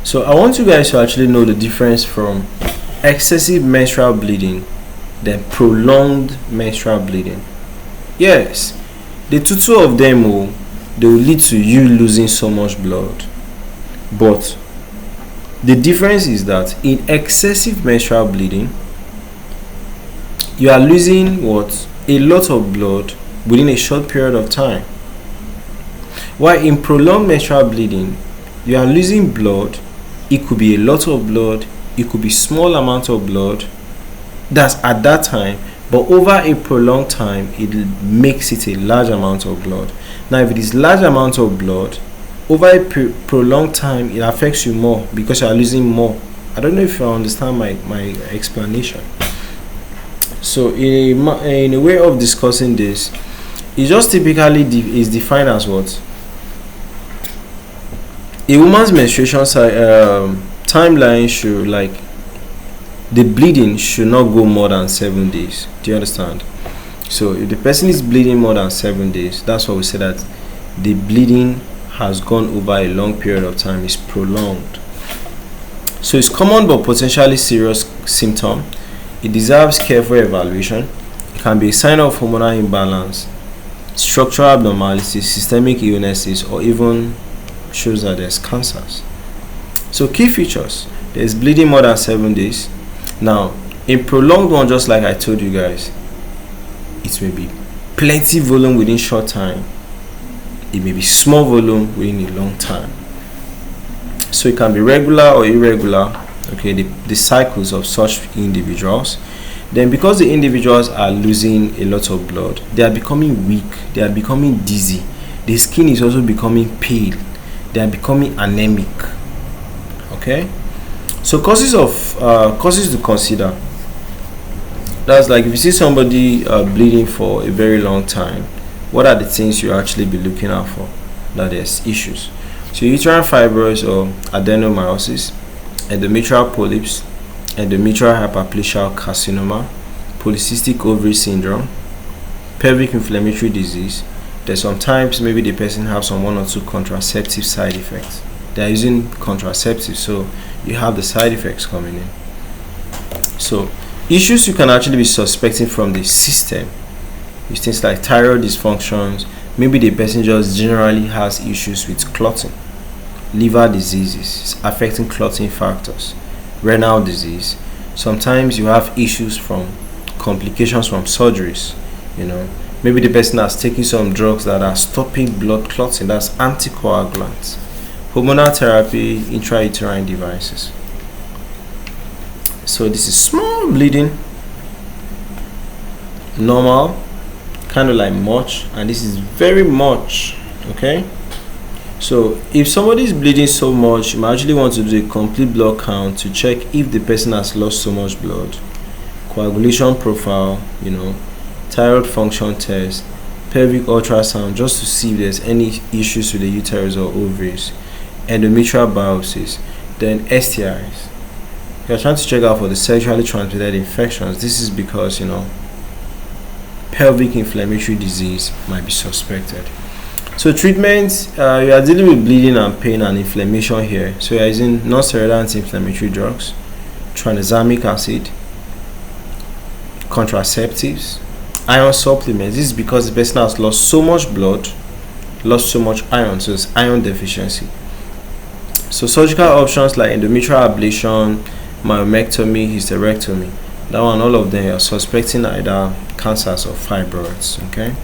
So I want you guys to actually know the difference from excessive menstrual bleeding then prolonged menstrual bleeding. Yes, the two of them they will lead to you losing so much blood, but the difference is that in excessive menstrual bleeding you are losing a lot of blood within a short period of time, while in prolonged menstrual bleeding you are losing blood. It could be a lot of blood, it could be small amount of blood that's at that time, but over a prolonged time it makes it a large amount of blood. Now if it is large amount of blood over a prolonged time, it affects you more because you are losing more. I don't know if you understand my explanation. So in a way of discussing this, it just typically is defined as what? A woman's menstruation timeline should, like, the bleeding should not go more than 7 days. Do you understand? So if the person is bleeding more than 7 days, that's why we say that the bleeding has gone over a long period of time, is prolonged. So it's common but potentially serious symptom. It deserves careful evaluation. It can be a sign of hormonal imbalance, structural abnormalities, systemic illnesses, or even shows that there's cancers. So key features: there's bleeding more than 7 days. Now in prolonged one, just like I told you guys, it may be plenty volume within short time, it may be small volume within a long time. So it can be regular or irregular, okay, the cycles of such individuals. Then because the individuals are losing a lot of blood, they are becoming weak, they are becoming dizzy, the skin is also becoming pale, they are becoming anemic. Okay, so causes to consider. That's like if you see somebody bleeding for a very long time, what are the things you actually be looking out for that there's issues? So uterine fibroids or adenomyosis, endometrial polyps, endometrial hyperplasia carcinoma, polycystic ovary syndrome, pelvic inflammatory disease. There's sometimes maybe the person has some 1 or 2 contraceptive side effects. They're using contraceptives, so you have the side effects coming in. So issues you can actually be suspecting from the system is things like thyroid dysfunctions. Maybe the person just generally has issues with clotting, liver diseases affecting clotting factors, renal disease. Sometimes you have issues from complications from surgeries. Maybe the person has taken some drugs that are stopping blood clotting, that's anticoagulants, hormonal therapy, intrauterine devices. So this is small bleeding, normal, kind of like much, and this is very much. Okay, so if somebody is bleeding so much, you might actually want to do a complete blood count to check if the person has lost so much blood, coagulation profile, thyroid function test, pelvic ultrasound, just to see if there's any issues with the uterus or ovaries, endometrial biopsies, then STIs. You're trying to check out for the sexually transmitted infections. This is because pelvic inflammatory disease might be suspected. So treatments, you are dealing with bleeding and pain and inflammation here. So you are using non-steroidal anti-inflammatory drugs, tranexamic acid, contraceptives, iron supplements. This is because the person has lost so much blood, lost so much iron, so it's iron deficiency. So surgical options like endometrial ablation, myomectomy, hysterectomy. That one, all of them are suspecting either cancers or fibroids. Okay.